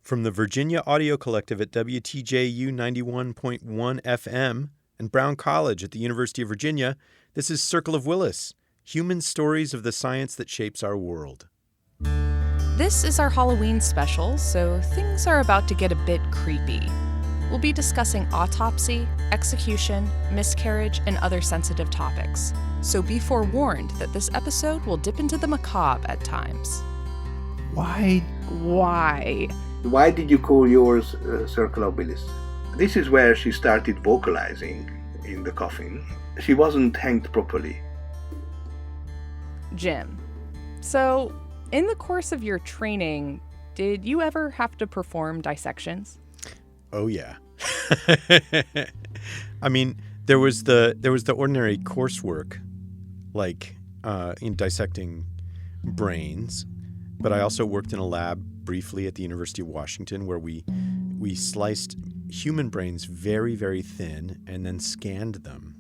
From the Virginia Audio Collective at WTJU 91.1 FM and Brown College at the University of Virginia, this is Circle of Willis, human stories of the science that shapes our world. This is our Halloween special, so things are about to get a bit creepy. We'll be discussing autopsy, execution, miscarriage, and other sensitive topics. So be forewarned that this episode will dip into the macabre at times. Why? Why did you call yours Circle of Willis? This is where she started vocalizing in the coffin. She wasn't hanged properly. Jim, so in the course of your training, did you ever have to perform dissections? Oh, yeah. I mean, there was the ordinary coursework, like in dissecting brains, but I also worked in a lab briefly at the University of Washington where we sliced human brains very, very thin and then scanned them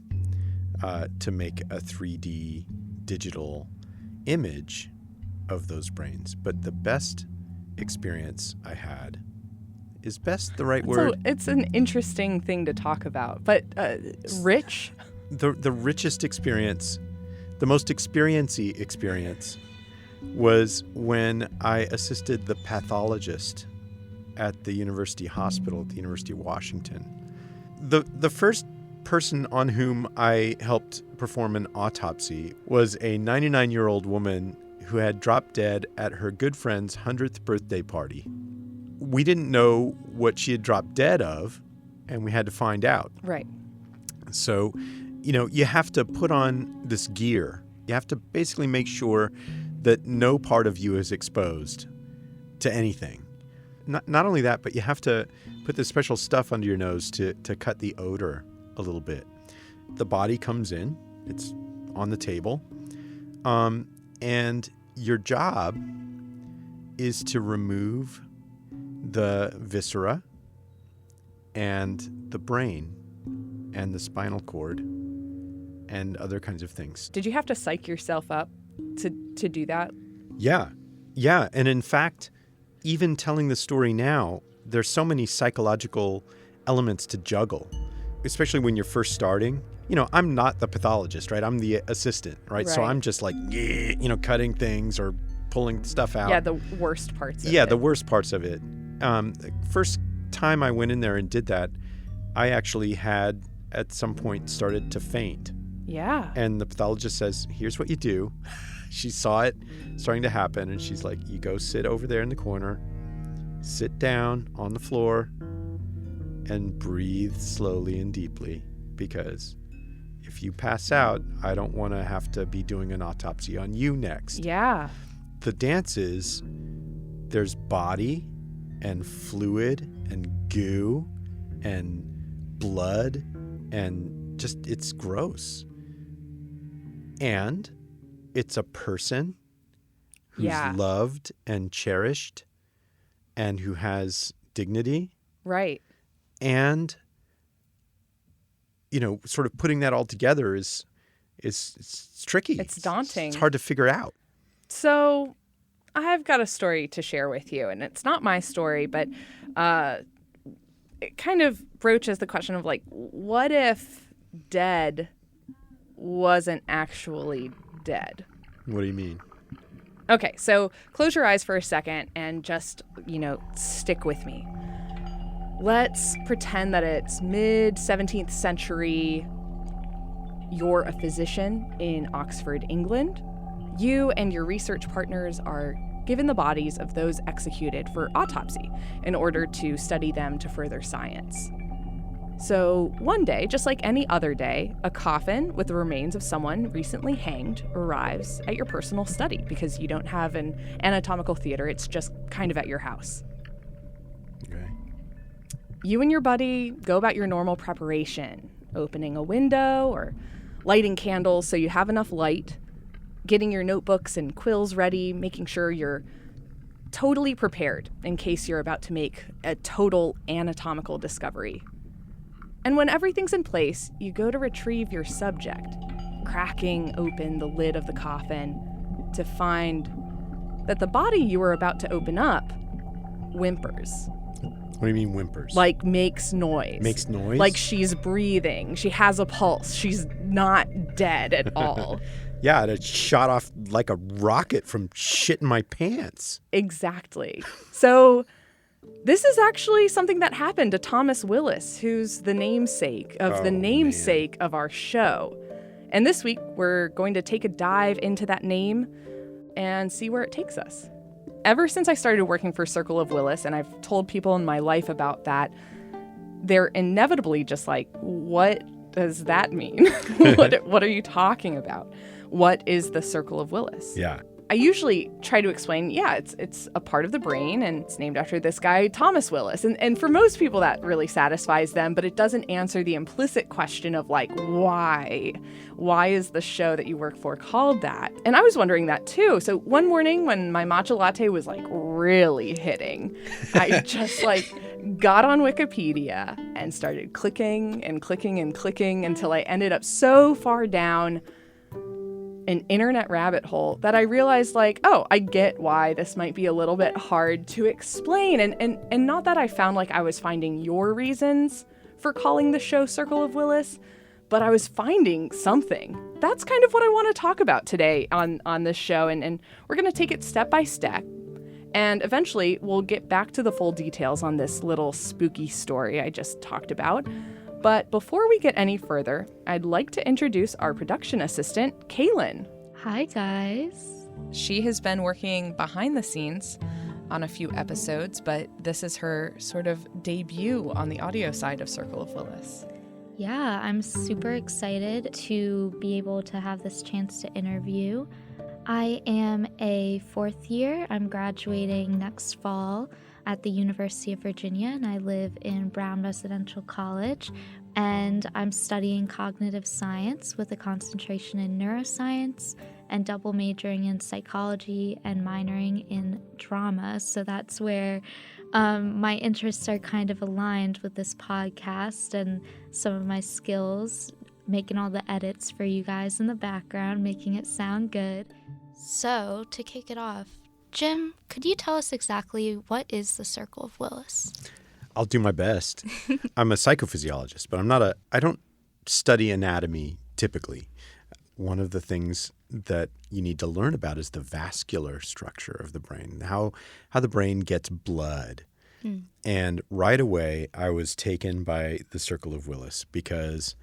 to make a 3D digital image of those brains. But the best experience I had, is best the right word? So it's an interesting thing to talk about, but rich? The richest experience, the most experience-y experience was when I assisted the pathologist at the University Hospital at the University of Washington. The first person on whom I helped perform an autopsy was a 99-year-old woman who had dropped dead at her good friend's 100th birthday party. We didn't know what she had dropped dead of, and we had to find out. Right. So, you have to put on this gear. You have to basically make sure that no part of you is exposed to anything. Not only that, but you have to put this special stuff under your nose to cut the odor a little bit. The body comes in. It's on the table. And your job is to remove the viscera and the brain and the spinal cord and other kinds of things. Did you have to psych yourself up to do that? Yeah. And in fact, even telling the story now, there's so many psychological elements to juggle, especially when you're first starting. I'm not the pathologist, right? I'm the assistant, right? So I'm just like, cutting things or pulling stuff out. Yeah, the worst parts of it. Yeah, the worst parts of it. First time I went in there and did that, I actually had at some point started to faint. Yeah. And the pathologist says, here's what you do. She saw it starting to happen, and she's like, you go sit over there in the corner, sit down on the floor, and breathe slowly and deeply, because if you pass out, I don't want to have to be doing an autopsy on you next. Yeah. The dance is, there's body and fluid and goo and blood and just, it's gross. And it's a person who's loved and cherished and who has dignity. Right. And, sort of putting that all together is it's tricky. It's daunting. It's hard to figure out. So I've got a story to share with you, and it's not my story, but it kind of broaches the question of, like, what if dead wasn't actually dead? What do you mean? Okay, so close your eyes for a second and just, stick with me. Let's pretend that it's mid-17th century. You're a physician in Oxford, England. You and your research partners are given the bodies of those executed for autopsy in order to study them to further science. So one day, just like any other day, a coffin with the remains of someone recently hanged arrives at your personal study because you don't have an anatomical theater. It's just kind of at your house. Okay. You and your buddy go about your normal preparation, opening a window or lighting candles so you have enough light, getting your notebooks and quills ready, making sure you're totally prepared in case you're about to make a total anatomical discovery. And when everything's in place, you go to retrieve your subject, cracking open the lid of the coffin to find that the body you were about to open up whimpers. What do you mean whimpers? Like makes noise. Makes noise? Like she's breathing. She has a pulse. She's not dead at all. Yeah, it shot off like a rocket from shit in my pants. Exactly. So this is actually something that happened to Thomas Willis, who's the namesake of of our show. And this week, we're going to take a dive into that name and see where it takes us. Ever since I started working for Circle of Willis, and I've told people in my life about that, they're inevitably just like, what does that mean? What are you talking about? What is the Circle of Willis? Yeah. I usually try to explain, it's a part of the brain, and it's named after this guy, Thomas Willis. And for most people, that really satisfies them, but it doesn't answer the implicit question of, like, why? Why is the show that you work for called that? And I was wondering that, too. So one morning when my matcha latte was, like, really hitting, I just, like, got on Wikipedia and started clicking and clicking and clicking until I ended up so far down an internet rabbit hole that I realized, like, oh, I get why this might be a little bit hard to explain. And not that I found like I was finding your reasons for calling the show Circle of Willis, but I was finding something. That's kind of what I want to talk about today on this show. And we're going to take it step by step. And eventually we'll get back to the full details on this little spooky story I just talked about. But before we get any further, I'd like to introduce our production assistant, Kaylyn. Hi, guys. She has been working behind the scenes on a few episodes, but this is her sort of debut on the audio side of Circle of Willis. Yeah, I'm super excited to be able to have this chance to interview. I am a fourth year. I'm graduating next fall at the University of Virginia, and I live in Brown Residential College, and I'm studying cognitive science with a concentration in neuroscience and double majoring in psychology and minoring in drama. So that's where my interests are kind of aligned with this podcast and some of my skills, making all the edits for you guys in the background, making it sound good. So to kick it off, Jim, could you tell us exactly what is the Circle of Willis? I'll do my best. I'm a psychophysiologist, but I don't study anatomy typically. One of the things that you need to learn about is the vascular structure of the brain, how the brain gets blood. And right away, I was taken by the Circle of Willis because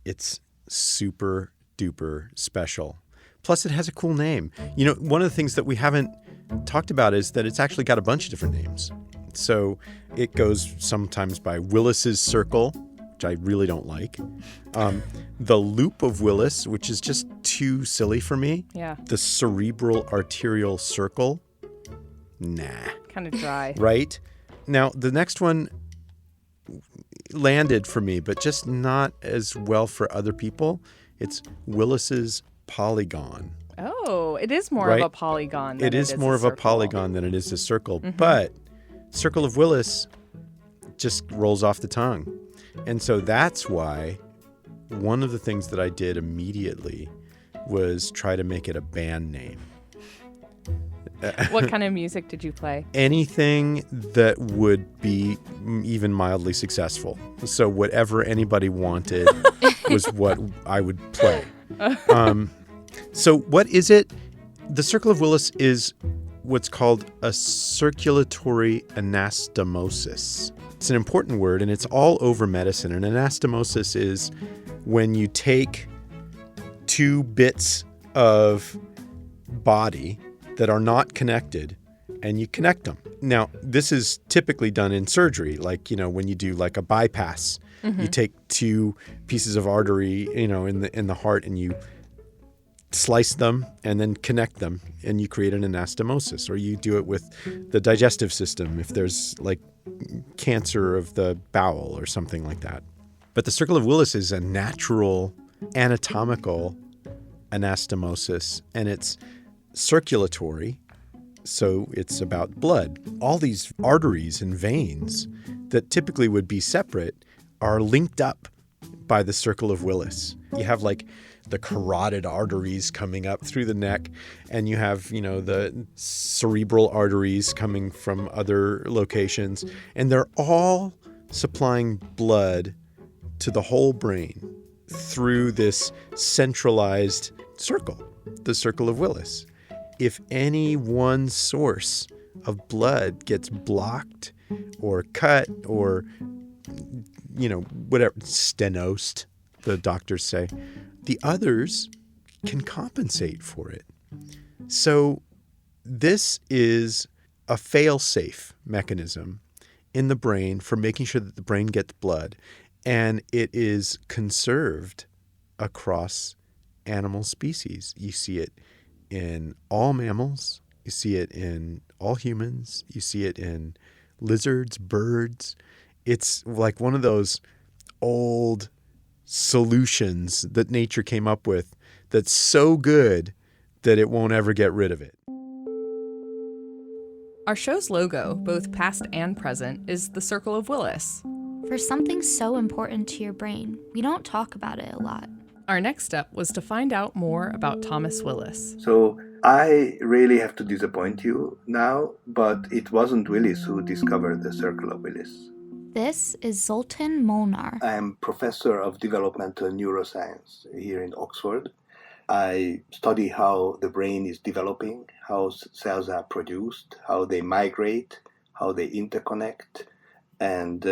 it's super duper special. Plus, it has a cool name. You know, one of the things that we haven't talked about is that it's actually got a bunch of different names. So it goes sometimes by Willis's Circle, which I really don't like. The Loop of Willis, which is just too silly for me. Yeah. The Cerebral Arterial Circle. Nah. Kind of dry. Right? Now, the next one landed for me, but just not as well for other people. It's Willis's Polygon. Oh, it is more Right? of a polygon than It is more of a polygon than it is a circle, but Circle of Willis just rolls off the tongue. And so that's why one of the things that I did immediately was try to make it a band name. What kind of music did you play? Anything that would be even mildly successful. So whatever anybody wanted was what I would play. So what is it? The Circle of Willis is what's called a circulatory anastomosis. It's an important word, and it's all over medicine. An anastomosis is when you take two bits of body that are not connected and you connect them. Now, this is typically done in surgery, like, you know, when you do like a bypass, you take two pieces of artery, you know, in the heart, and you slice them and then connect them, and you create an anastomosis. Or you do it with the digestive system if there's like cancer of the bowel or something like that. But the Circle of Willis is a natural anatomical anastomosis, and it's circulatory, so it's about blood. All these arteries and veins that typically would be separate are linked up by the Circle of Willis. You have like the carotid arteries coming up through the neck, and you have, the cerebral arteries coming from other locations, and they're all supplying blood to the whole brain through this centralized circle, the Circle of Willis. If any one source of blood gets blocked or cut or, whatever, stenosed, the doctors say, the others can compensate for it. So this is a fail-safe mechanism in the brain for making sure that the brain gets blood, and it is conserved across animal species. You see it in all mammals, you see it in all humans, you see it in lizards, birds. It's like one of those old solutions that nature came up with that's so good that it won't ever get rid of it. Our show's logo, both past and present, is the Circle of Willis. For something so important to your brain, we don't talk about it a lot. Our next step was to find out more about Thomas Willis. So I really have to disappoint you now, but it wasn't Willis who discovered the Circle of Willis. This is Zoltan Molnar. I am professor of developmental neuroscience here in Oxford. I study how the brain is developing, how cells are produced, how they migrate, how they interconnect, and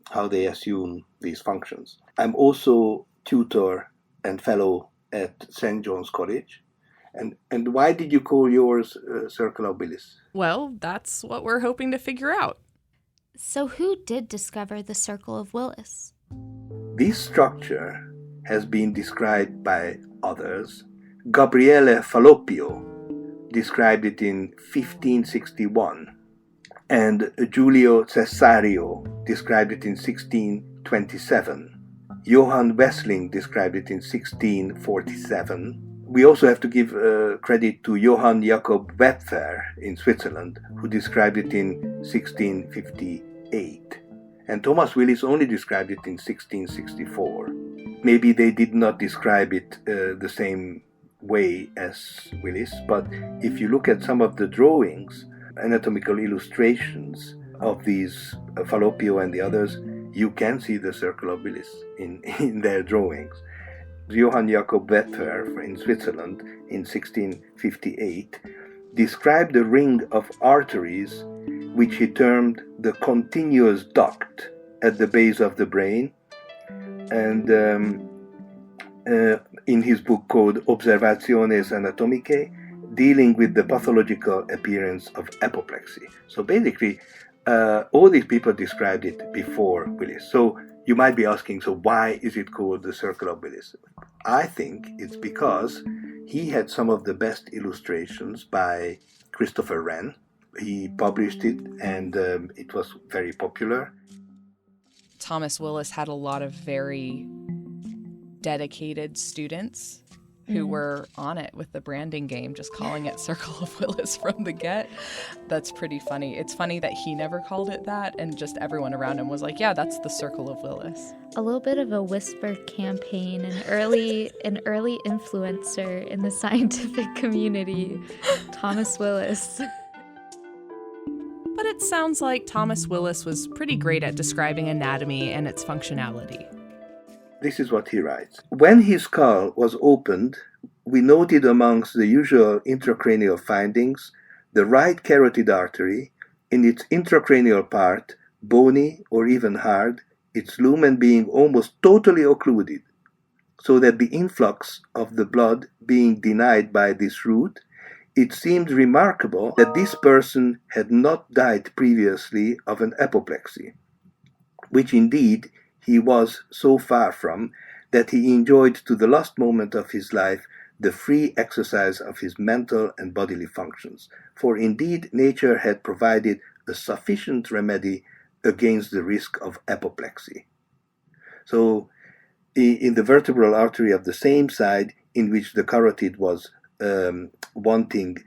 how they assume these functions. I'm also tutor and fellow at St. John's College. And why did you call yours Circle of Willis? Well, that's what we're hoping to figure out. So who did discover the Circle of Willis? This structure has been described by others. Gabriele Falloppio described it in 1561, and Giulio Cesario described it in 1627. Johann Wessling described it in 1647. We also have to give credit to Johann Jakob Wepfer in Switzerland, who described it in 1658. And Thomas Willis only described it in 1664. Maybe they did not describe it the same way as Willis, but if you look at some of the drawings, anatomical illustrations of these Falloppio and the others, you can see the Circle of Willis in their drawings. Johann Jakob Wepfer in Switzerland in 1658 described a ring of arteries which he termed the continuous duct at the base of the brain, and in his book called Observationes Anatomicae, dealing with the pathological appearance of apoplexy. So basically, all these people described it before Willis. So you might be asking, so why is it called the Circle of Willis? I think it's because he had some of the best illustrations by Christopher Wren. He published it, and it was very popular. Thomas Willis had a lot of very dedicated students who were on it with the branding game, just calling it Circle of Willis from the get. That's pretty funny. It's funny that he never called it that, and just everyone around him was like, yeah, that's the Circle of Willis. A little bit of a whisper campaign, an early influencer in the scientific community, Thomas Willis. But it sounds like Thomas Willis was pretty great at describing anatomy and its functionality. This is what he writes. When his skull was opened, we noted amongst the usual intracranial findings the right carotid artery, in its intracranial part, bony or even hard, its lumen being almost totally occluded, so that the influx of the blood being denied by this route, it seemed remarkable that this person had not died previously of an apoplexy, which indeed he was so far from, that he enjoyed to the last moment of his life the free exercise of his mental and bodily functions. For indeed nature had provided a sufficient remedy against the risk of apoplexy. So in the vertebral artery of the same side in which the carotid was wanting,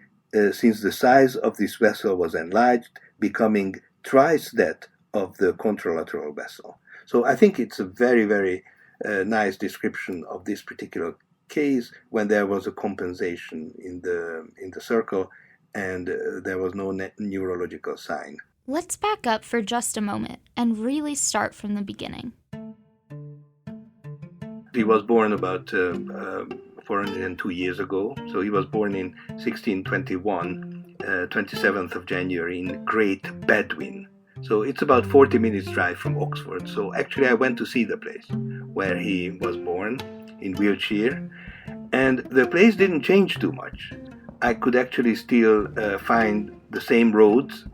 since the size of this vessel was enlarged, becoming thrice that of the contralateral vessel. So I think it's a very, very nice description of this particular case when there was a compensation in the circle and there was no neurological sign. Let's back up for just a moment and really start from the beginning. He was born about 402 years ago. So he was born in 1621, 27th of January in Great Bedwin. So it's about 40 minutes drive from Oxford. So actually I went to see the place where he was born in Wiltshire. And the place didn't change too much. I could actually still find the same roads.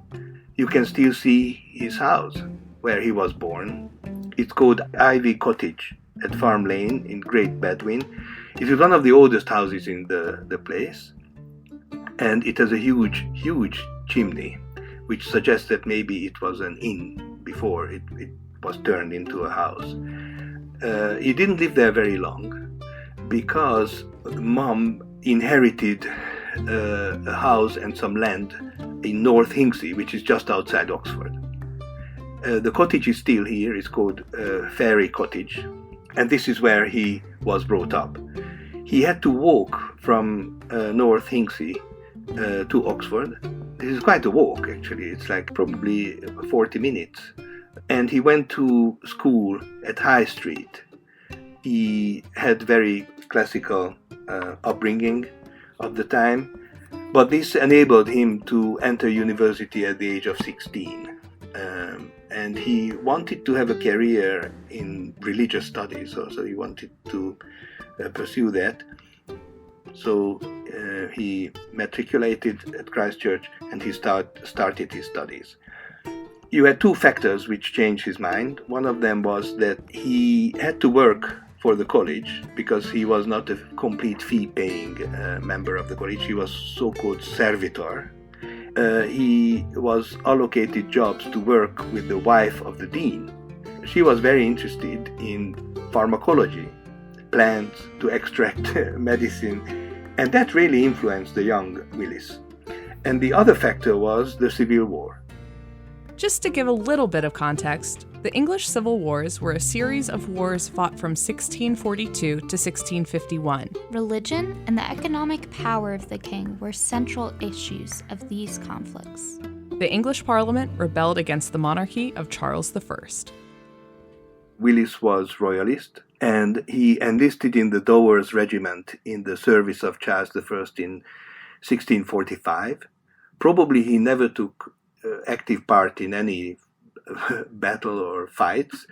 You can still see his house where he was born. It's called Ivy Cottage at Farm Lane in Great Bedwin. It is one of the oldest houses in the place. And it has a huge, huge chimney, which suggests that maybe it was an inn before it was turned into a house. He didn't live there very long because Mom inherited a house and some land in North Hingsea, which is just outside Oxford. The cottage is still here. It's called Fairy Cottage, and this is where he was brought up. He had to walk from North Hingsea to Oxford. This is quite a walk, actually. It's like probably 40 minutes. And he went to school at High Street. He had very classical upbringing of the time, but this enabled him to enter university at the age of 16. And he wanted to have a career in religious studies, so he wanted to pursue that. So he matriculated at Christ Church and he started his studies. You had two factors which changed his mind. One of them was that he had to work for the college because he was not a complete fee-paying member of the college. He was so-called servitor. He was allocated jobs to work with the wife of the dean. She was very interested in pharmacology, plants to extract medicine, and that really influenced the young Willis. And the other factor was the Civil War. Just to give a little bit of context, the English Civil Wars were a series of wars fought from 1642 to 1651. Religion and the economic power of the king were central issues of these conflicts. The English Parliament rebelled against the monarchy of Charles I. Willis was royalist, and he enlisted in the Dowers Regiment in the service of Charles I in 1645. Probably he never took active part in any battle or fights,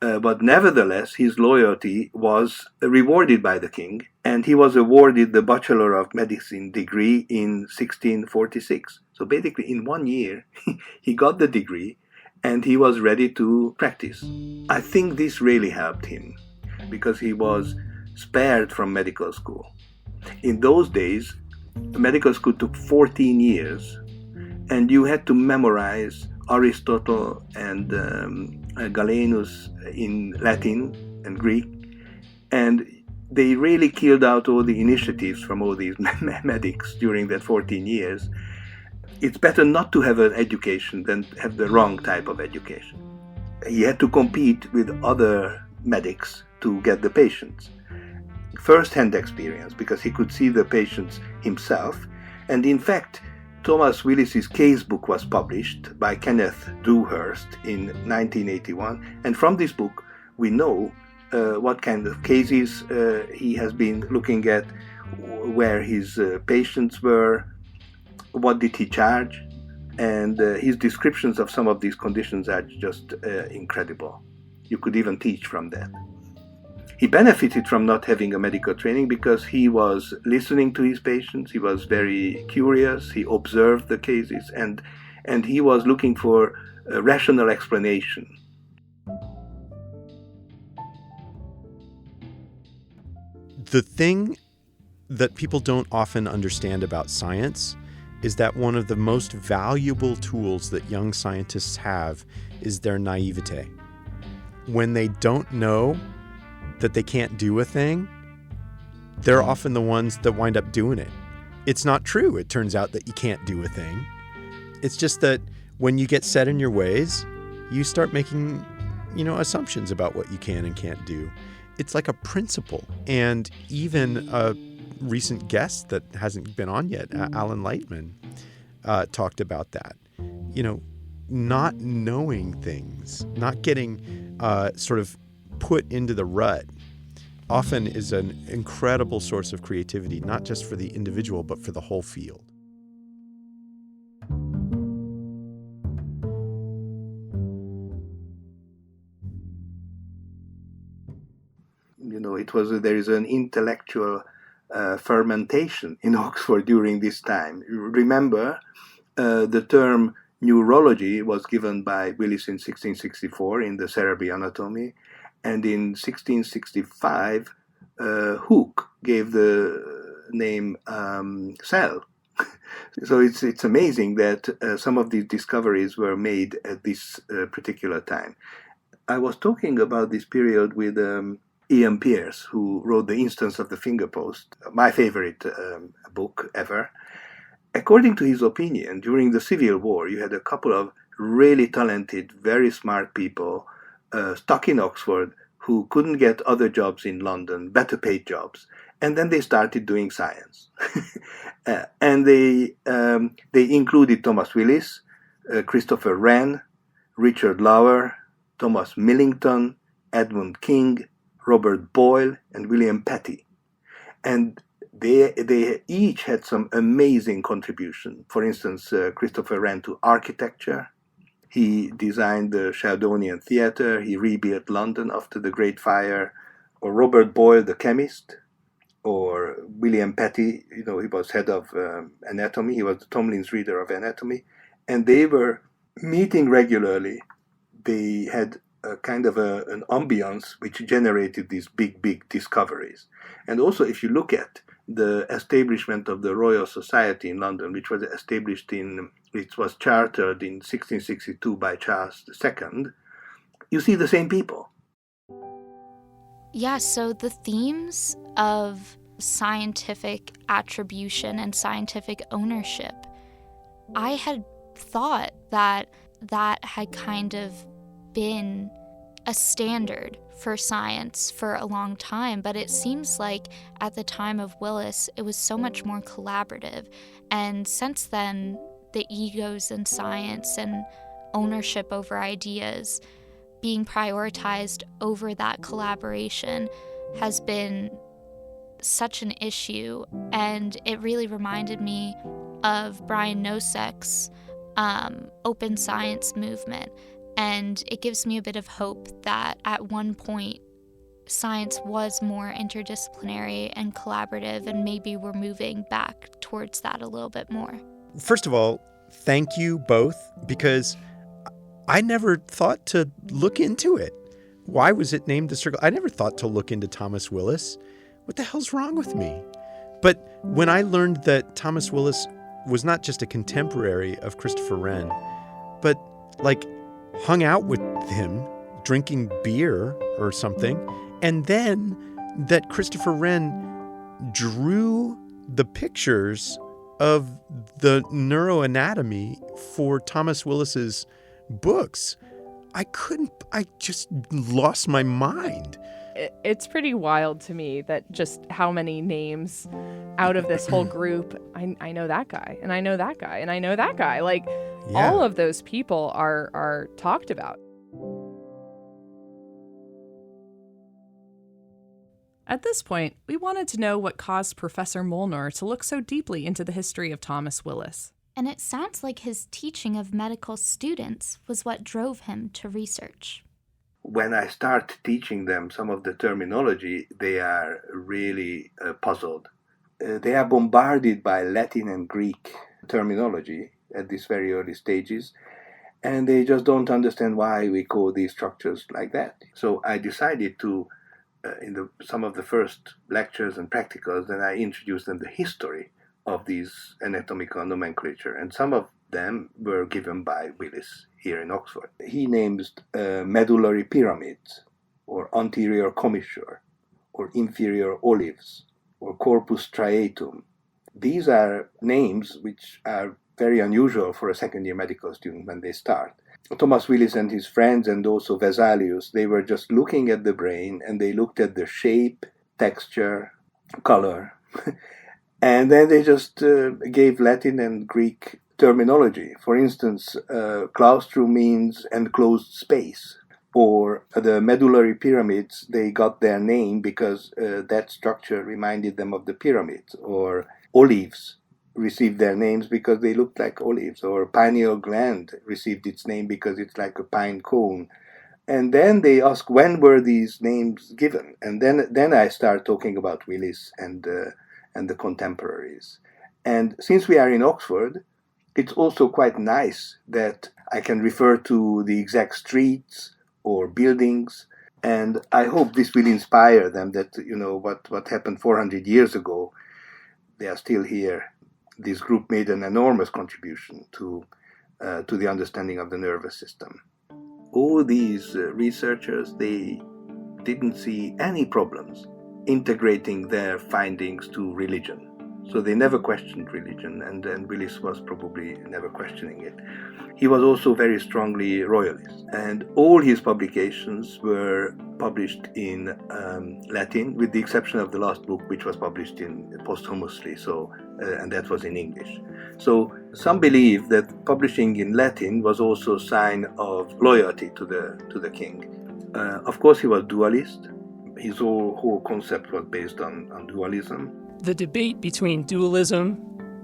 but nevertheless his loyalty was rewarded by the king, and he was awarded the Bachelor of Medicine degree in 1646. So basically in 1 year he got the degree and he was ready to practice. I think this really helped him because he was spared from medical school. In those days, medical school took 14 years and you had to memorize Aristotle and Galenus in Latin and Greek, and they really killed out all the initiatives from all these medics during that 14 years. It's better not to have an education than have the wrong type of education. He had to compete with other medics to get the patients. First-hand experience, because he could see the patients himself, and in fact, Thomas Willis's case book was published by Kenneth Dewhurst in 1981, and from this book we know what kind of cases he has been looking at, where his patients were, what did he charge, and his descriptions of some of these conditions are just incredible. You could even teach from that. He benefited from not having a medical training because he was listening to his patients, he was very curious, he observed the cases, and he was looking for a rational explanation. The thing that people don't often understand about science is that one of the most valuable tools that young scientists have is their naivete. When they don't know that they can't do a thing, they're often the ones that wind up doing it. It's not true, it turns out, that you can't do a thing. It's just that when you get set in your ways, you start making, assumptions about what you can and can't do. it's like a principle. And even a recent guest that hasn't been on yet, Alan Lightman, talked about that. Not knowing things, not getting sort of put into the rut, often is an incredible source of creativity, not just for the individual, but for the whole field. There is an intellectual fermentation in Oxford during this time. Remember, the term neurology was given by Willis in 1664 in the Cerebri Anatomy, and in 1665, Hooke gave the name cell. So it's amazing that some of these discoveries were made at this particular time. I was talking about this period with Ian Pearce, who wrote The Instance of the Finger Post, my favorite book ever. According to his opinion, during the Civil War, you had a couple of really talented, very smart people stuck in Oxford who couldn't get other jobs in London, better paid jobs, and then they started doing science. And they included Thomas Willis, Christopher Wren, Richard Lower, Thomas Millington, Edmund King, Robert Boyle, and William Petty. And they each had some amazing contribution. For instance, Christopher Wren to architecture. He designed the Sheldonian Theatre. He rebuilt London after the Great Fire. Or Robert Boyle, the chemist. Or William Petty, he was head of anatomy. He was the Tomlin's reader of anatomy. And they were meeting regularly. They had a kind of an ambience which generated these big discoveries. And also, if you look at the establishment of the Royal Society in London, which was chartered in 1662 by Charles II, you see the same people. Yeah, so the themes of scientific attribution and scientific ownership, I had thought that had kind of been a standard for science for a long time, but it seems like at the time of Willis, it was so much more collaborative. And since then, the egos in science and ownership over ideas being prioritized over that collaboration has been such an issue. And it really reminded me of Brian Nosek's open science movement. And it gives me a bit of hope that at one point, science was more interdisciplinary and collaborative, and maybe we're moving back towards that a little bit more. First of all, thank you both, because I never thought to look into it. Why was it named the Circle? I never thought to look into Thomas Willis. What the hell's wrong with me? But when I learned that Thomas Willis was not just a contemporary of Christopher Wren, but hung out with him, drinking beer or something, and then that Christopher Wren drew the pictures of the neuroanatomy for Thomas Willis's books, I just lost my mind. It's pretty wild to me that just how many names out of this whole group, I know that guy, and I know that guy, and I know that guy. All of those people are talked about. At this point, we wanted to know what caused Professor Molnar to look so deeply into the history of Thomas Willis. And it sounds like his teaching of medical students was what drove him to research. When I start teaching them some of the terminology, they are really puzzled. They are bombarded by Latin and Greek terminology at these very early stages, and they just don't understand why we call these structures like that. So I decided to, in some of the first lectures and practicals, then I introduced them the history of these anatomical nomenclature, and some of them were given by Willis here in Oxford. He names medullary pyramids, or anterior commissure, or inferior olives, or corpus striatum. These are names which are very unusual for a second-year medical student when they start. Thomas Willis and his friends, and also Vesalius, they were just looking at the brain, and they looked at the shape, texture, color, and then they just gave Latin and Greek terminology. For instance, claustrum means enclosed space, or the medullary pyramids, they got their name because that structure reminded them of the pyramids, or olives received their names because they looked like olives, or pineal gland received its name because it's like a pine cone. And then they ask, when were these names given? And then I start talking about Willis and the contemporaries. And since we are in Oxford, it's also quite nice that I can refer to the exact streets or buildings. And I hope this will inspire them that, what happened 400 years ago, they are still here. This group made an enormous contribution to the understanding of the nervous system. All these researchers, they didn't see any problems integrating their findings to religion. So they never questioned religion, and Willis was probably never questioning it. He was also very strongly royalist, and all his publications were published in Latin, with the exception of the last book, which was published posthumously, and that was in English. So some believe that publishing in Latin was also a sign of loyalty to the king. Of course, he was dualist. His whole concept was based on dualism. The debate between dualism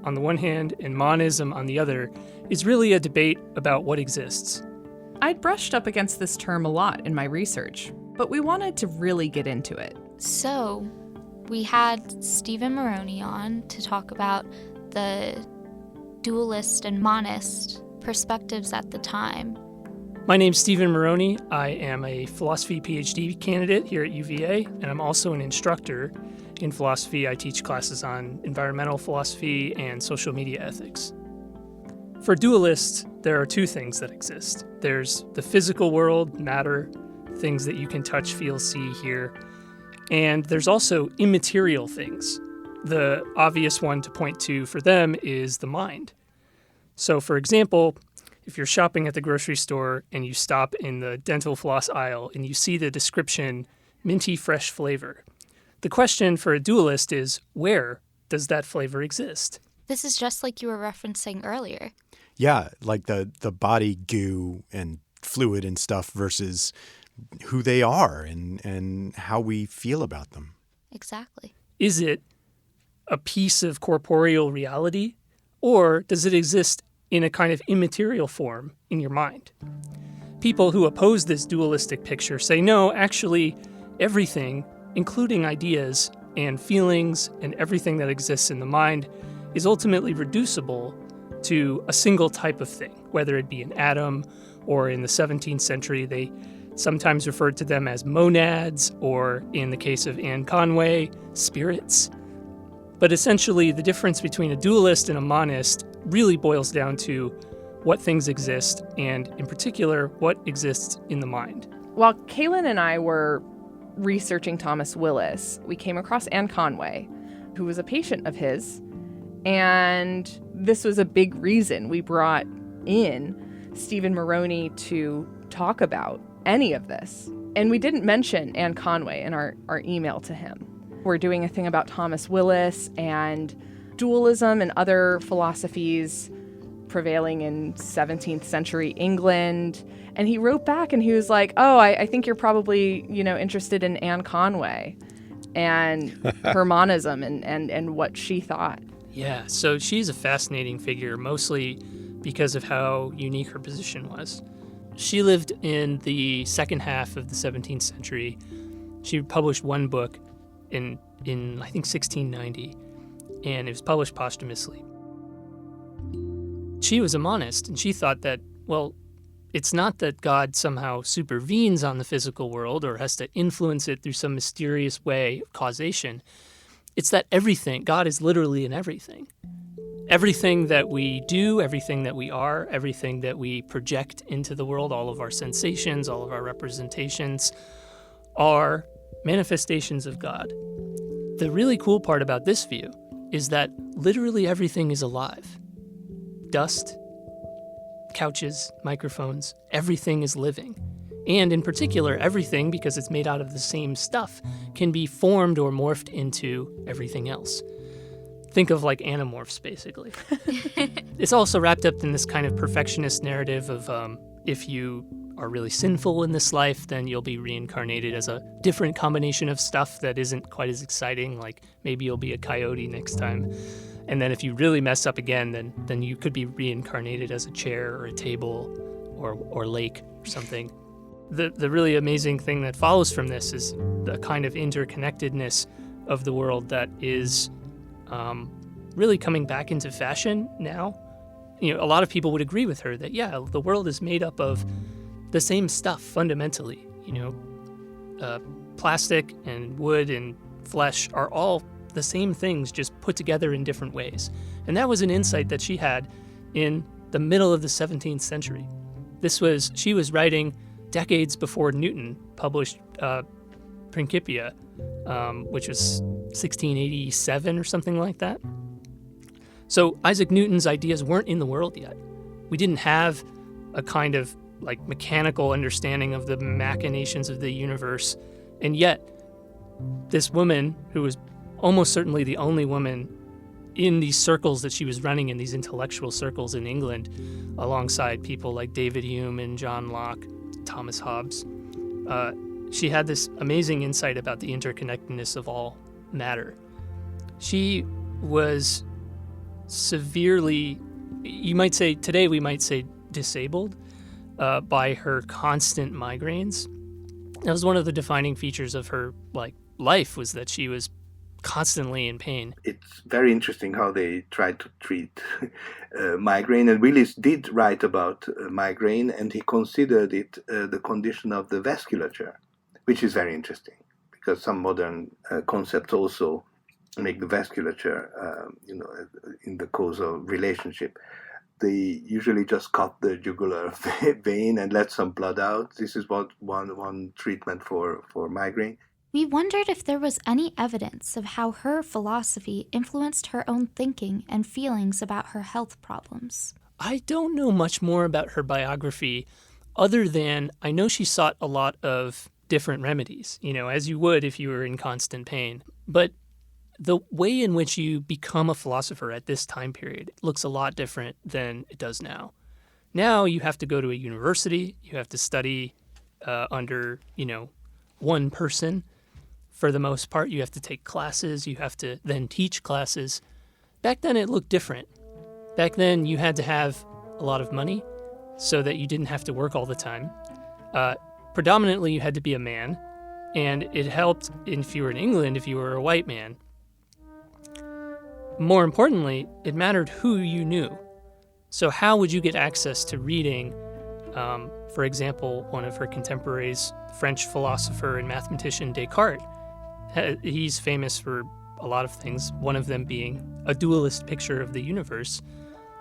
on the one hand and monism on the other is really a debate about what exists. I'd brushed up against this term a lot in my research, but we wanted to really get into it. So, we had Stephen Maroney on to talk about the dualist and monist perspectives at the time. My name's Stephen Maroney. I am a philosophy PhD candidate here at UVA, and I'm also an instructor in philosophy. I teach classes on environmental philosophy and social media ethics. For dualists, there are two things that exist. There's the physical world, matter, things that you can touch, feel, see, hear. And there's also immaterial things. The obvious one to point to for them is the mind. So, for example, if you're shopping at the grocery store and you stop in the dental floss aisle and you see the description, minty fresh flavor, the question for a dualist is, where does that flavor exist? This is just like you were referencing earlier. Yeah, like the body goo and fluid and stuff versus who they are and how we feel about them. Exactly. Is it a piece of corporeal reality, or does it exist in a kind of immaterial form in your mind? People who oppose this dualistic picture say, no, actually, everything, including ideas and feelings and everything that exists in the mind, is ultimately reducible to a single type of thing, whether it be an atom, or in the 17th century, they sometimes referred to them as monads, or in the case of Anne Conway, spirits. But essentially, the difference between a dualist and a monist really boils down to what things exist, and in particular, what exists in the mind. While Kaylyn and I were researching Thomas Willis, we came across Anne Conway, who was a patient of his, and this was a big reason we brought in Stephen Maroney to talk about any of this. And we didn't mention Anne Conway in our email to him. We're doing a thing about Thomas Willis and dualism and other philosophies prevailing in 17th century England. And he wrote back and he was like, oh, I think you're probably, interested in Anne Conway and her monism and what she thought. Yeah, so she's a fascinating figure, mostly because of how unique her position was. She lived in the second half of the 17th century. She published one book in I think 1690, and it was published posthumously. She was a monist, and she thought that, well, it's not that God somehow supervenes on the physical world or has to influence it through some mysterious way of causation. It's that everything, God is literally in everything. Everything that we do, everything that we are, everything that we project into the world, all of our sensations, all of our representations, are manifestations of God. The really cool part about this view is that literally everything is alive. Dust, couches, microphones, everything is living. And in particular, everything, because it's made out of the same stuff, can be formed or morphed into everything else. Think of like Animorphs, basically. It's also wrapped up in this kind of perfectionist narrative of if you are really sinful in this life, then you'll be reincarnated as a different combination of stuff that isn't quite as exciting, like maybe you'll be a coyote next time. And then if you really mess up again, then you could be reincarnated as a chair or a table or lake or something. The really amazing thing that follows from this is the kind of interconnectedness of the world that is really coming back into fashion now. You know, a lot of people would agree with her that, yeah, the world is made up of the same stuff fundamentally. You know, plastic and wood and flesh are all the same things, just put together in different ways. And that was an insight that she had in the middle of the 17th century. She was writing decades before Newton published Principia, which was 1687 or something like that. So Isaac Newton's ideas weren't in the world yet. We didn't have a kind of like mechanical understanding of the machinations of the universe. And yet, this woman, who was almost certainly the only woman in these circles that she was running in, these intellectual circles in England, alongside people like David Hume and John Locke, Thomas Hobbes, she had this amazing insight about the interconnectedness of all matter. She was severely, today we might say disabled by her constant migraines. That was one of the defining features of her life, was that she was constantly in pain. It's very interesting how they tried to treat migraine, and Willis did write about migraine, and he considered it the condition of the vasculature, which is very interesting because some modern concepts also make the vasculature, in the causal relationship. They usually just cut the jugular vein and let some blood out. This is what one treatment for migraine. We wondered if there was any evidence of how her philosophy influenced her own thinking and feelings about her health problems. I don't know much more about her biography, other than I know she sought a lot of different remedies, as you would if you were in constant pain. But the way in which you become a philosopher at this time period looks a lot different than it does now. Now you have to go to a university, you have to study under, one person. For the most part, you have to take classes, you have to then teach classes. Back then it looked different. Back then you had to have a lot of money so that you didn't have to work all the time. Predominantly you had to be a man, and it helped if you were in England if you were a white man. More importantly, it mattered who you knew. So how would you get access to reading, for example, one of her contemporaries, French philosopher and mathematician Descartes? He's famous for a lot of things, one of them being a dualist picture of the universe.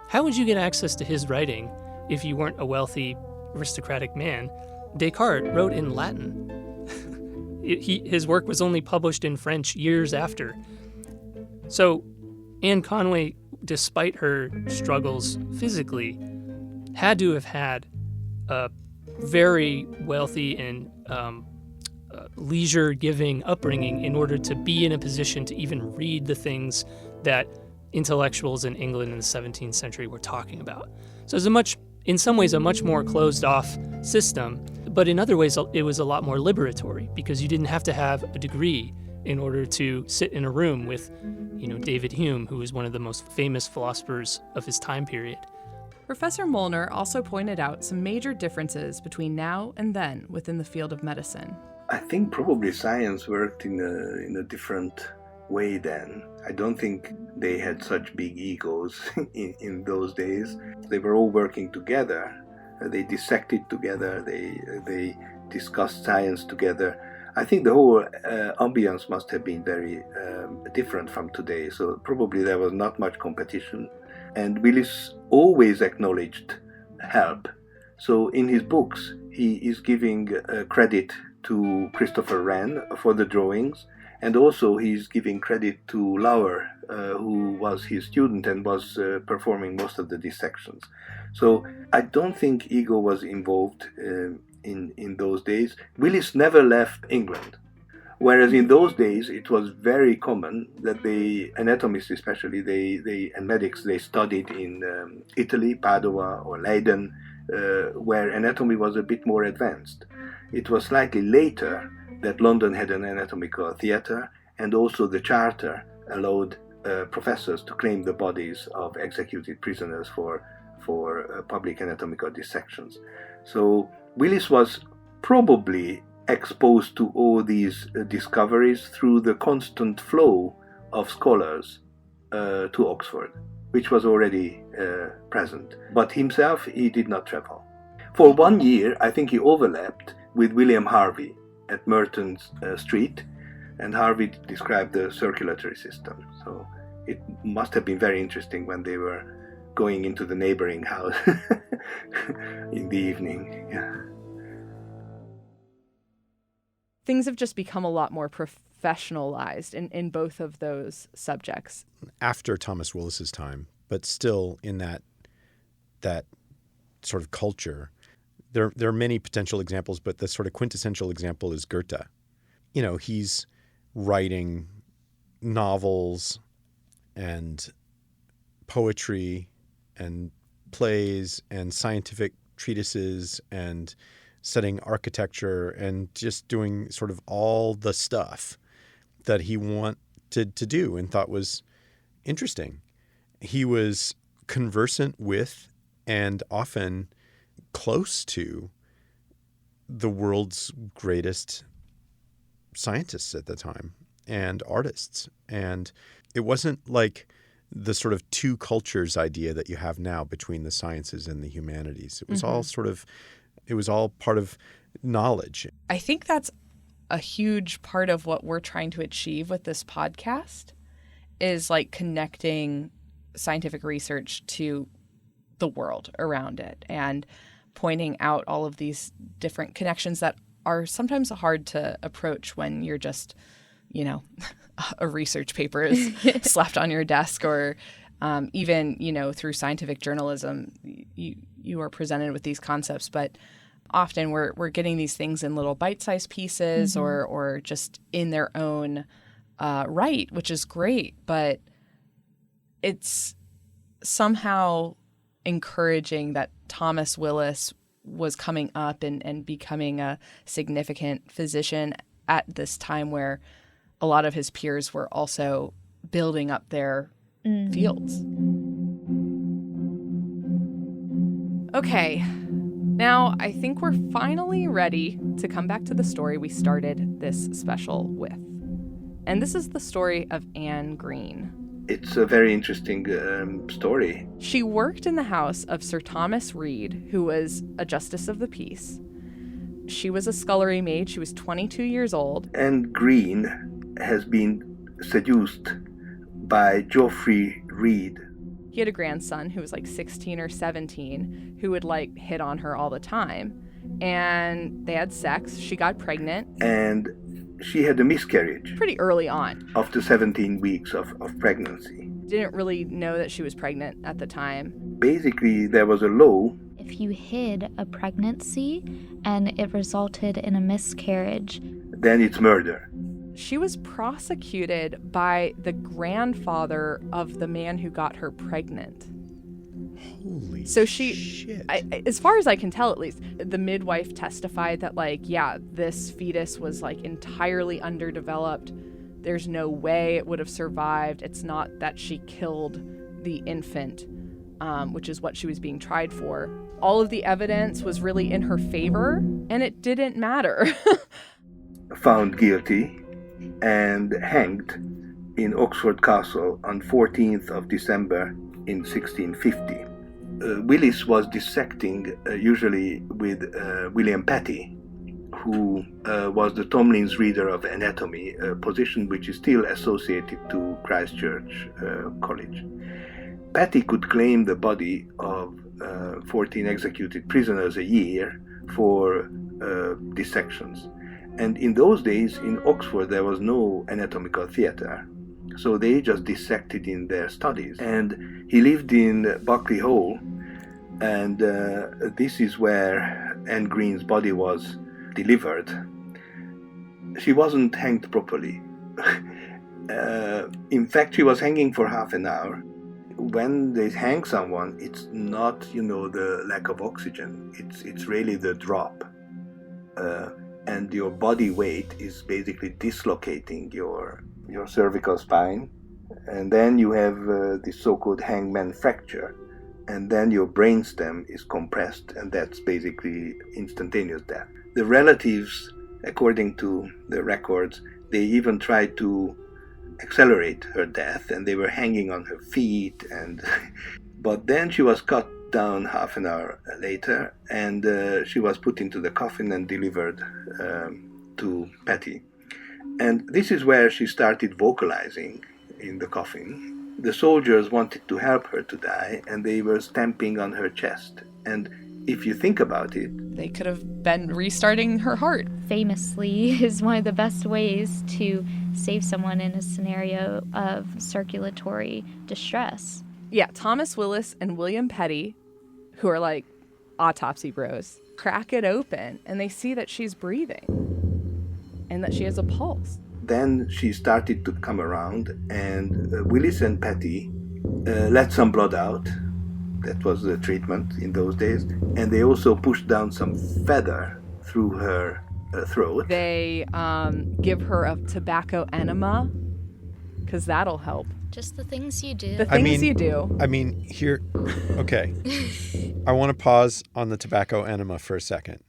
How would you get access to his writing if you weren't a wealthy, aristocratic man? Descartes wrote in Latin. His work was only published in French years after. So Anne Conway, despite her struggles physically, had to have had a very wealthy and leisure-giving upbringing in order to be in a position to even read the things that intellectuals in England in the 17th century were talking about. So it's in some ways, a much more closed-off system, but in other ways, it was a lot more liberatory because you didn't have to have a degree in order to sit in a room with, David Hume, who was one of the most famous philosophers of his time period. Professor Molnar also pointed out some major differences between now and then within the field of medicine. I think probably science worked in a different way then. I don't think they had such big egos in those days. They were all working together. They dissected together. They discussed science together. I think the whole ambience must have been very different from today. So probably there was not much competition. And Willis always acknowledged help. So in his books, he is giving credit to Christopher Wren for the drawings, and also he's giving credit to Lauer, who was his student and was performing most of the dissections. So I don't think ego was involved in those days. Willis never left England. Whereas in those days, it was very common that anatomists especially, and medics, they studied in Italy, Padua or Leiden, where anatomy was a bit more advanced. It was slightly later that London had an anatomical theatre, and also the Charter allowed professors to claim the bodies of executed prisoners for public anatomical dissections. So Willis was probably exposed to all these discoveries through the constant flow of scholars to Oxford, which was already present. But himself, he did not travel. For 1 year, I think he overlapped with William Harvey at Merton Street, and Harvey described the circulatory system. So it must have been very interesting when they were going into the neighboring house in the evening. Yeah. Things have just become a lot more professionalized in both of those subjects. After Thomas Willis's time, but still in that sort of culture, there are many potential examples, but the sort of quintessential example is Goethe. You know, he's writing novels and poetry and plays and scientific treatises and studying architecture and just doing sort of all the stuff that he wanted to do and thought was interesting. He was conversant with and often close to the world's greatest scientists at the time and artists. And it wasn't like the sort of two cultures idea that you have now between the sciences and the humanities. It was all sort of, it was all part of knowledge. I think that's a huge part of what we're trying to achieve with this podcast is like connecting scientific research to the world around it and pointing out all of these different connections that are sometimes hard to approach when you're just, you know, a research paper is slapped on your desk or even, you know, through scientific journalism, you are presented with these concepts. But often we're getting these things in little bite-sized pieces or just in their own right, which is great. But it's somehow encouraging that Thomas Willis was coming up and becoming a significant physician at this time where a lot of his peers were also building up their fields. Okay, now I think we're finally ready to come back to the story we started this special with. And this is the story of Anne Green. It's a very interesting story. She worked in the house of Sir Thomas Reed, who was a justice of the peace. She was a scullery maid. She was 22 years old. Anne Green has been seduced by Geoffrey Reed. He had a grandson who was like 16 or 17 who would like hit on her all the time. And they had sex. She got pregnant. And she had a miscarriage. Pretty early on. After 17 weeks of pregnancy. Didn't really know that she was pregnant at the time. Basically, there was a law. If you hid a pregnancy and it resulted in a miscarriage, then it's murder. She was prosecuted by the grandfather of the man who got her pregnant. Holy shit. As far as I can tell, at least, the midwife testified that, like, yeah, this fetus was, like, entirely underdeveloped. There's no way it would have survived. It's not that she killed the infant, which is what she was being tried for. All of the evidence was really in her favor, and it didn't matter. Found guilty and hanged in Oxford Castle on 14th of December in 1650. Willis was dissecting usually with William Petty, who was the Tomlin's Reader of Anatomy, a position which is still associated to Christ Church College. Petty could claim the body of 14 executed prisoners a year for dissections. And in those days in Oxford there was no anatomical theatre. So they just dissected in their studies. And he lived in Buckley Hall, and this is where Anne Green's body was delivered. She wasn't hanged properly. In fact, she was hanging for half an hour. When they hang someone, it's not, the lack of oxygen. It's really the drop. And your body weight is basically dislocating your cervical spine. And then you have this so-called hangman fracture. And then your brainstem is compressed, and that's basically instantaneous death. The relatives, according to the records, they even tried to accelerate her death, and they were hanging on her feet, but then she was cut down half an hour later, and she was put into the coffin and delivered to Patty. And this is where she started vocalizing in the coffin. The soldiers wanted to help her to die, and they were stamping on her chest. And if you think about it, They could have been restarting her heart. Famously is one of the best ways to save someone in a scenario of circulatory distress. Yeah, Thomas Willis and William Petty, who are like autopsy bros, crack it open and they see that she's breathing and that she has a pulse. then she started to come around, and Willis and Patty let some blood out. That was the treatment in those days. And they also pushed down some feather through her throat. They give her a tobacco enema because that'll help. Just the things you do. The things you do. I mean, here, okay. I want to pause on the tobacco enema for a second.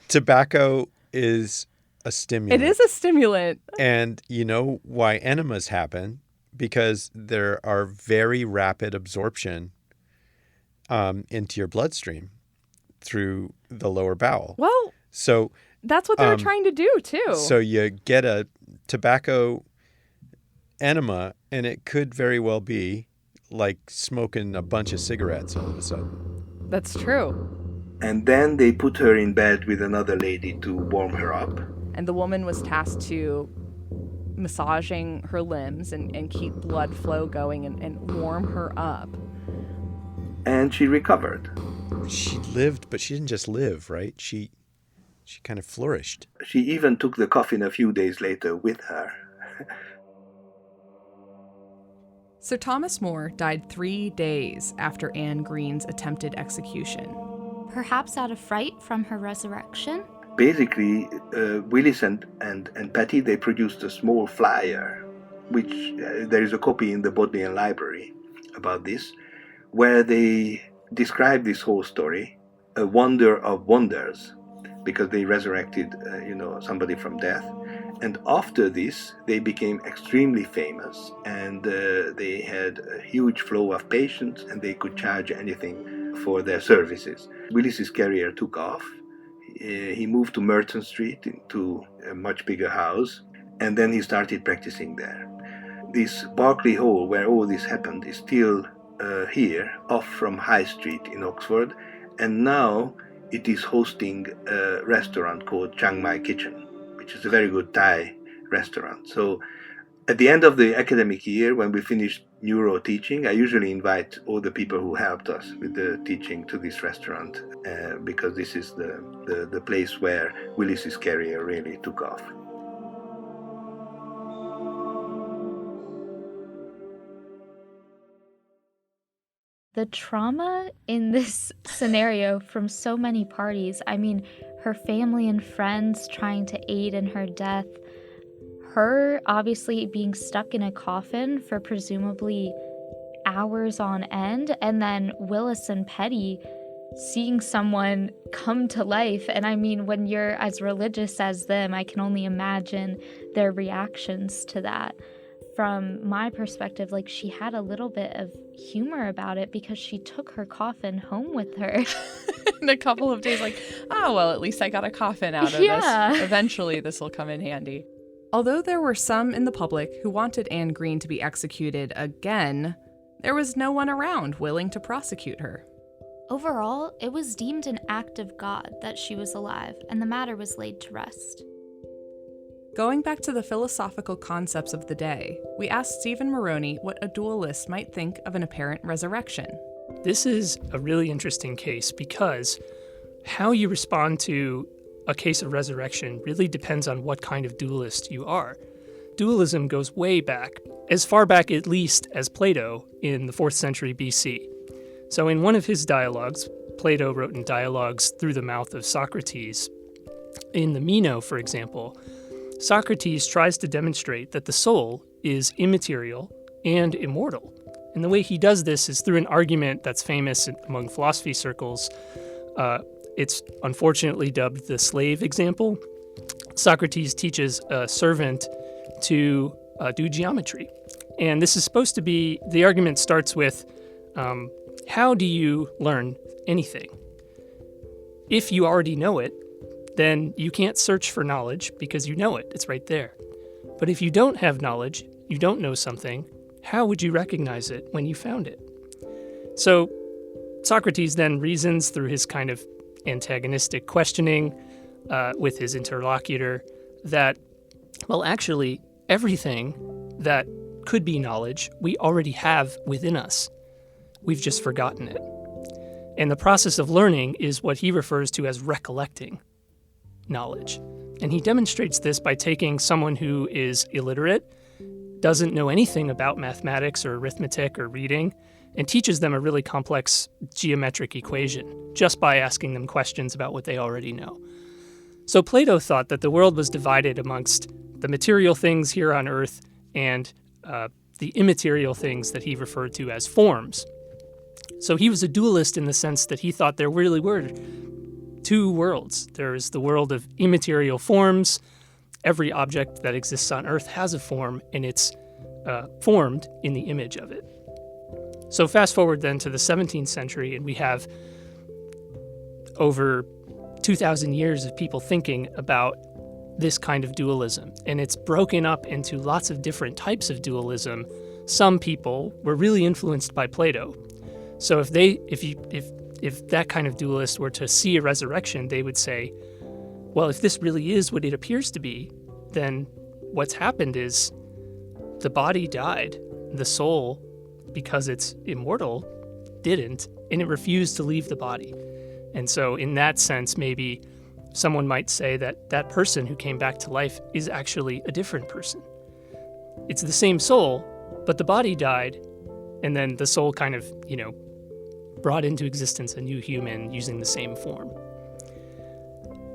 Tobacco is a stimulant. It is a stimulant. And you know why enemas happen? Because there are very rapid absorption into your bloodstream through the lower bowel. Well, so that's what they were trying to do, too. So you get a tobacco enema, and it could very well be like smoking a bunch of cigarettes all of a sudden. That's true. And then they put her in bed with another lady to warm her up. And the woman was tasked to massaging her limbs and keep blood flow going and warm her up. And she recovered. She lived, but she didn't just live, right? She kind of flourished. She even took the coffin a few days later with her. Sir Thomas More died 3 days after Anne Green's attempted execution. Perhaps out of fright from her resurrection? Basically, Willis and Patty, they produced a small flyer, which there is a copy in the Bodleian Library about this, where they describe this whole story, a wonder of wonders, because they resurrected, somebody from death. And after this, they became extremely famous, and they had a huge flow of patients, and they could charge anything for their services. Willis's career took off. He moved to Merton Street, into a much bigger house, and then he started practicing there. This Berkeley Hall, where all this happened, is still here, off from High Street in Oxford, and now it is hosting a restaurant called Chiang Mai Kitchen, which is a very good Thai restaurant. So at the end of the academic year, when we finish neuro teaching, I usually invite all the people who helped us with the teaching to this restaurant, because this is the place where Willis's career really took off. The trauma in this scenario from so many parties, I mean, her family and friends trying to aid in her death, her obviously being stuck in a coffin for presumably hours on end, and then Willis and Petty seeing someone come to life. And I mean, when you're as religious as them, I can only imagine their reactions to that. From my perspective, like, she had a little bit of humor about it because she took her coffin home with her. In a couple of days, like, oh, well, at least I got a coffin out of this. Eventually, this will come in handy. Although there were some in the public who wanted Anne Green to be executed again, there was no one around willing to prosecute her. Overall, it was deemed an act of God that she was alive, and the matter was laid to rest. Going back to the philosophical concepts of the day, we asked Stephen Moroney what a dualist might think of an apparent resurrection. This is a really interesting case because how you respond to a case of resurrection really depends on what kind of dualist you are. Dualism goes way back, as far back at least as Plato in the 4th century BC. So in one of his dialogues, Plato wrote in Dialogues through the mouth of Socrates. In the Meno, for example, Socrates tries to demonstrate that the soul is immaterial and immortal. And the way he does this is through an argument that's famous among philosophy circles. It's unfortunately dubbed the slave example. Socrates teaches a servant to do geometry. And this is supposed to be, the argument starts with, how do you learn anything? If you already know it, then you can't search for knowledge because you know it. It's right there. But if you don't have knowledge, you don't know something, how would you recognize it when you found it? So Socrates then reasons through his kind of antagonistic questioning with his interlocutor that, well, actually, everything that could be knowledge we already have within us. We've just forgotten it. And the process of learning is what he refers to as recollecting knowledge. And he demonstrates this by taking someone who is illiterate, doesn't know anything about mathematics or arithmetic or reading, and teaches them a really complex geometric equation just by asking them questions about what they already know. So Plato thought that the world was divided amongst the material things here on Earth and the immaterial things that he referred to as forms. So he was a dualist in the sense that he thought there really were two worlds. There's the world of immaterial forms. Every object that exists on Earth has a form, and it's formed in the image of it. So fast forward then to the 17th century, and we have over 2,000 years of people thinking about this kind of dualism. And it's broken up into lots of different types of dualism. Some people were really influenced by Plato. So if that kind of dualist were to see a resurrection, they would say, well, if this really is what it appears to be, then what's happened is the body died. The soul, because it's immortal, didn't, and it refused to leave the body. And so in that sense, maybe someone might say that that person who came back to life is actually a different person. It's the same soul, but the body died, and then the soul kind of, brought into existence a new human using the same form.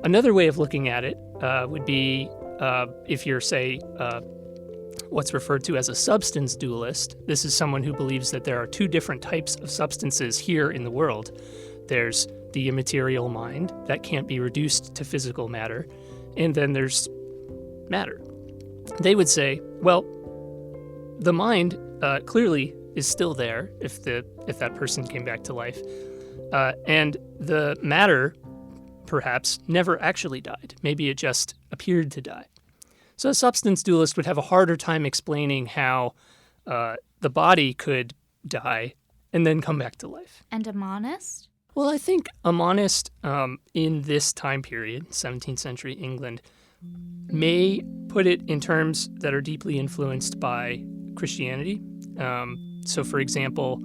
Another way of looking at it would be if you're, say, what's referred to as a substance dualist. This is someone who believes that there are two different types of substances here in the world. There's the immaterial mind that can't be reduced to physical matter, and then there's matter. They would say, well, the mind clearly is still there if that person came back to life, and the matter perhaps never actually died. Maybe it just appeared to die. So a substance dualist would have a harder time explaining how the body could die and then come back to life. And a monist? Well, I think a monist in this time period, 17th century England, may put it in terms that are deeply influenced by Christianity. So, for example,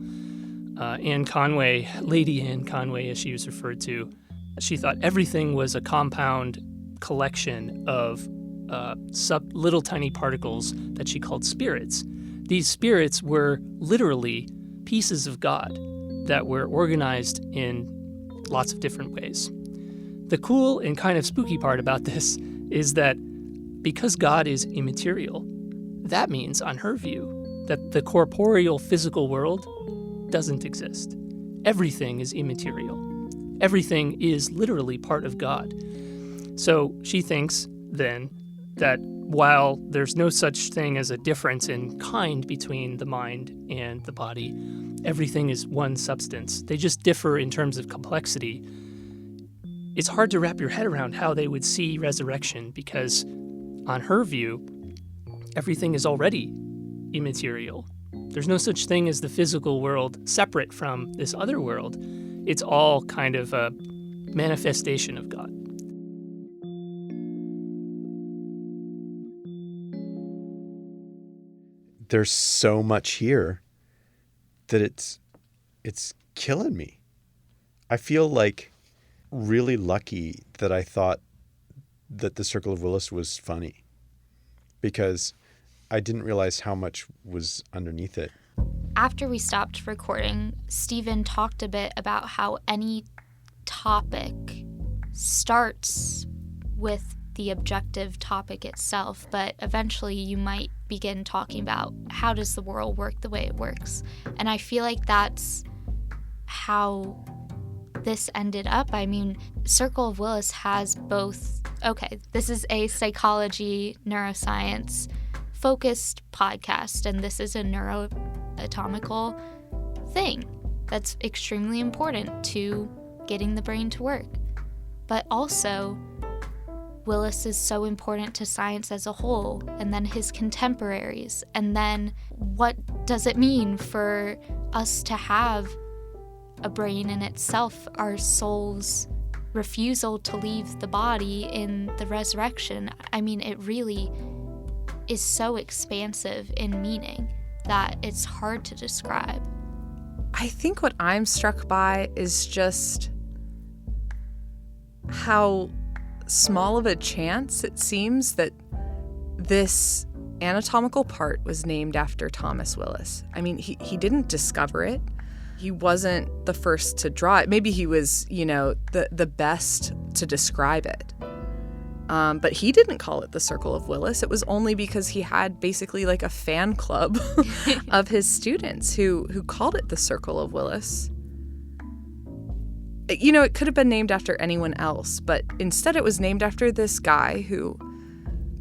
Anne Conway, Lady Anne Conway, as she was referred to, she thought everything was a compound collection of little tiny particles that she called spirits. These spirits were literally pieces of God that were organized in lots of different ways. The cool and kind of spooky part about this is that because God is immaterial, that means, on her view, that the corporeal physical world doesn't exist. Everything is immaterial. Everything is literally part of God. So she thinks then that while there's no such thing as a difference in kind between the mind and the body, everything is one substance. They just differ in terms of complexity. It's hard to wrap your head around how they would see resurrection because, on her view, everything is already immaterial. There's no such thing as the physical world separate from this other world. It's all kind of a manifestation of God. there's so much here that it's killing me. I feel like really lucky that I thought that the Circle of Willis was funny, because I didn't realize how much was underneath it. After we stopped recording, Stephen talked a bit about how any topic starts with the objective topic itself, but eventually you might begin talking about how does the world work the way it works. And I feel like that's how this ended up. I mean, Circle of Willis has both, okay, this is a psychology, neuroscience focused podcast, and this is a neuroanatomical thing that's extremely important to getting the brain to work. But also, Willis is so important to science as a whole, and then his contemporaries, and then what does it mean for us to have a brain in itself, our soul's refusal to leave the body in the resurrection. I mean, it really is so expansive in meaning that it's hard to describe. I think what I'm struck by is just how small of a chance it seems that this anatomical part was named after Thomas Willis. I mean, he didn't discover it. He wasn't the first to draw it. Maybe he was, the best to describe it. But he didn't call it the Circle of Willis. It was only because he had basically like a fan club of his students who called it the Circle of Willis. It could have been named after anyone else, but instead it was named after this guy who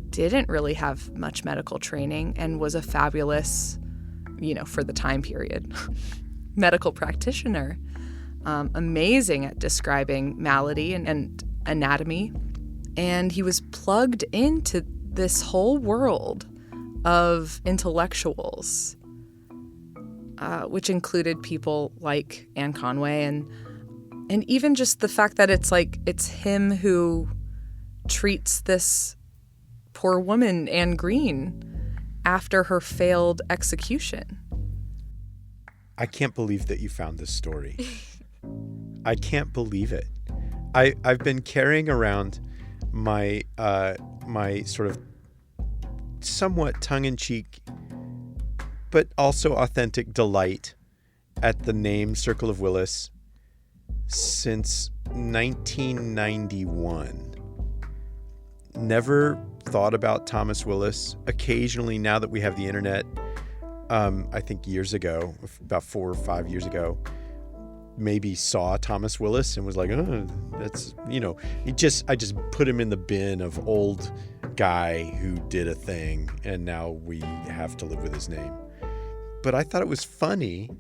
didn't really have much medical training and was a fabulous, for the time period, medical practitioner. Amazing at describing malady and anatomy. And he was plugged into this whole world of intellectuals, which included people like Anne Conway and even just the fact that it's him who treats this poor woman, Anne Green, after her failed execution. I can't believe that you found this story. I can't believe it. I've been carrying around my my sort of somewhat tongue-in-cheek but also authentic delight at the name Circle of Willis since 1991. Never thought about Thomas Willis. Occasionally, now that we have the internet, I think years ago, about 4 or 5 years ago, maybe saw Thomas Willis and was like, oh, that's, I just put him in the bin of old guy who did a thing, and now we have to live with his name. But I thought it was funny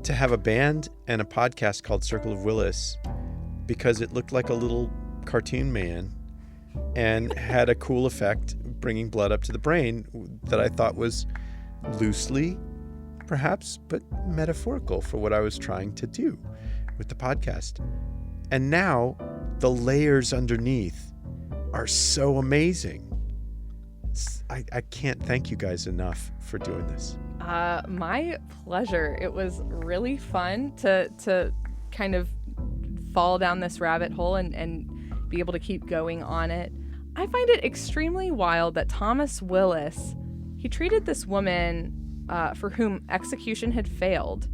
to have a band and a podcast called Circle of Willis because it looked like a little cartoon man and had a cool effect bringing blood up to the brain that I thought was loosely, perhaps, but metaphorical for what I was trying to do with the podcast. And now the layers underneath are so amazing. I can't thank you guys enough for doing this. My pleasure. It was really fun to kind of fall down this rabbit hole and be able to keep going on it. I find it extremely wild that Thomas Willis, he treated this woman for whom execution had failed.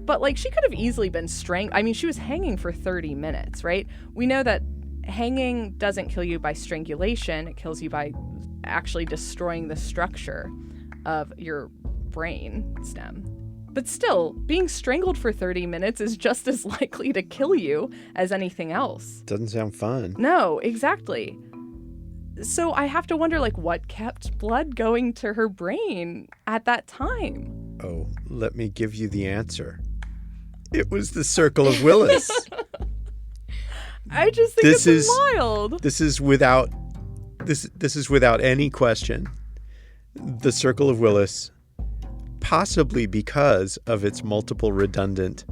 But she could have easily been strangled. I mean, she was hanging for 30 minutes, right? We know that hanging doesn't kill you by strangulation. It kills you by actually destroying the structure of your brain stem. But still, being strangled for 30 minutes is just as likely to kill you as anything else. Doesn't sound fun. No, exactly. So I have to wonder, what kept blood going to her brain at that time? Oh, let me give you the answer. It was the Circle of Willis. I just think it's wild. This is without any question. The Circle of Willis, possibly because of its multiple redundant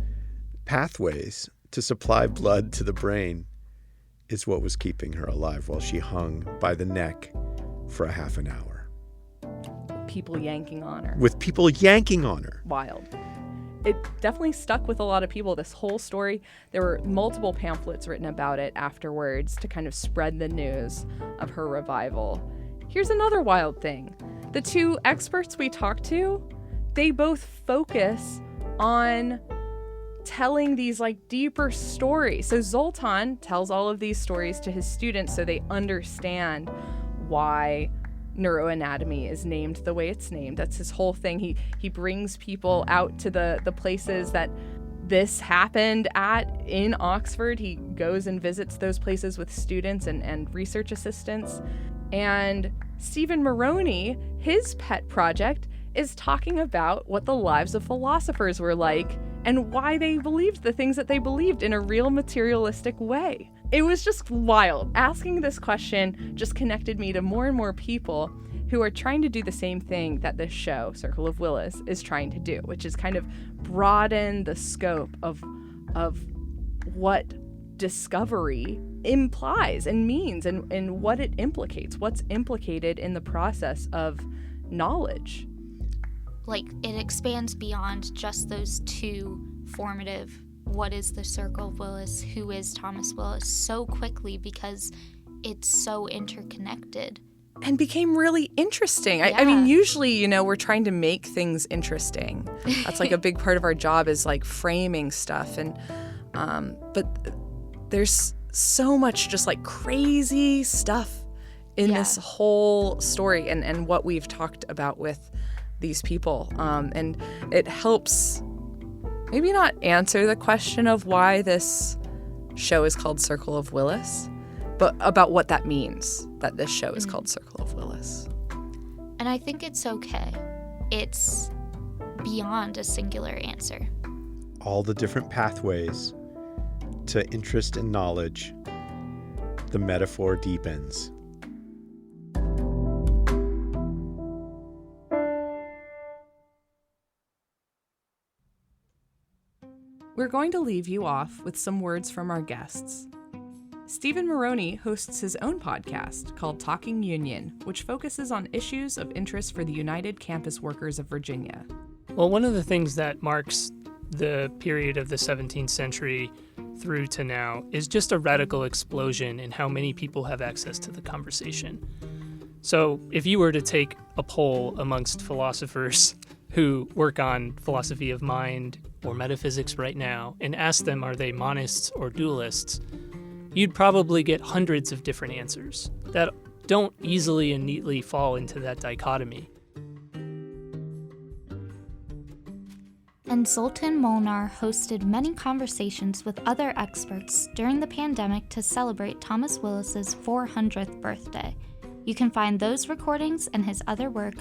pathways to supply blood to the brain, is what was keeping her alive while she hung by the neck for a half an hour. people yanking on her. With people yanking on her. Wild. It definitely stuck with a lot of people, this whole story. There were multiple pamphlets written about it afterwards to kind of spread the news of her revival. Here's another wild thing. The two experts we talked to, they both focus on telling these like deeper stories. So Zoltan tells all of these stories to his students so they understand why neuroanatomy is named the way it's named. That's his whole thing. He brings people out to the places that this happened at in Oxford. He goes and visits those places with students and research assistants. And Stephen Moroney, his pet project, is talking about what the lives of philosophers were like and why they believed the things that they believed in a real materialistic way. It was just wild. Asking this question just connected me to more and more people who are trying to do the same thing that this show, Circle of Willis, is trying to do, which is kind of broaden the scope of what discovery implies and means and what it implicates, what's implicated in the process of knowledge. Like, it expands beyond just those two formative, what is the Circle of Willis, who is Thomas Willis, so quickly because it's so interconnected. And became really interesting. Yeah. I mean, usually, we're trying to make things interesting. That's like a big part of our job is like framing stuff. And but there's so much just like crazy stuff in this whole story and what we've talked about with these people. And it helps maybe not answer the question of why this show is called Circle of Willis, but about what that means, that this show is called Circle of Willis. And I think it's okay. It's beyond a singular answer. All the different pathways to interest and knowledge, the metaphor deepens. We're going to leave you off with some words from our guests. Stephen Moroney hosts his own podcast called Talking Union, which focuses on issues of interest for the United Campus Workers of Virginia. Well, one of the things that marks the period of the 17th century through to now is just a radical explosion in how many people have access to the conversation. So if you were to take a poll amongst philosophers who work on philosophy of mind or metaphysics right now and ask them, are they monists or dualists, you'd probably get hundreds of different answers that don't easily and neatly fall into that dichotomy. And Zoltan Molnar hosted many conversations with other experts during the pandemic to celebrate Thomas Willis's 400th birthday. You can find those recordings and his other work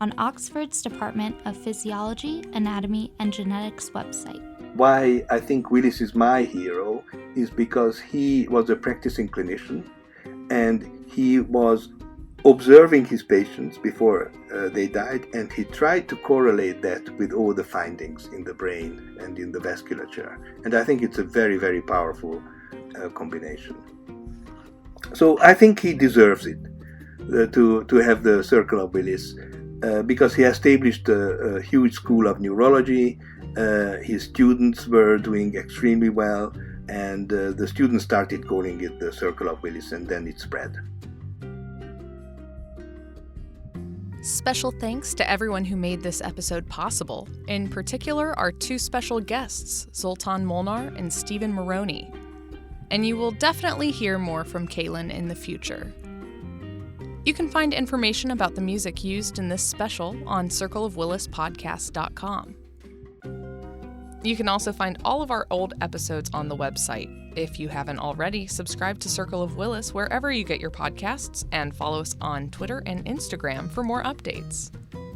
on Oxford's Department of Physiology, Anatomy, and Genetics website. Why I think Willis is my hero is because he was a practicing clinician and he was observing his patients before they died, and he tried to correlate that with all the findings in the brain and in the vasculature. And I think it's a very, very powerful combination. So I think he deserves it to have the Circle of Willis because he established a huge school of neurology. His students were doing extremely well, and the students started calling it the Circle of Willis, and then it spread. Special thanks to everyone who made this episode possible, in particular our two special guests, Zoltan Molnar and Stephen Moroney. And you will definitely hear more from Kaylyn in the future. You can find information about the music used in this special on circleofwillispodcast.com. You can also find all of our old episodes on the website. If you haven't already, subscribe to Circle of Willis wherever you get your podcasts and follow us on Twitter and Instagram for more updates.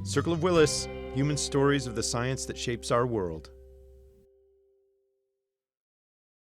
Circle of Willis, human stories of the science that shapes our world.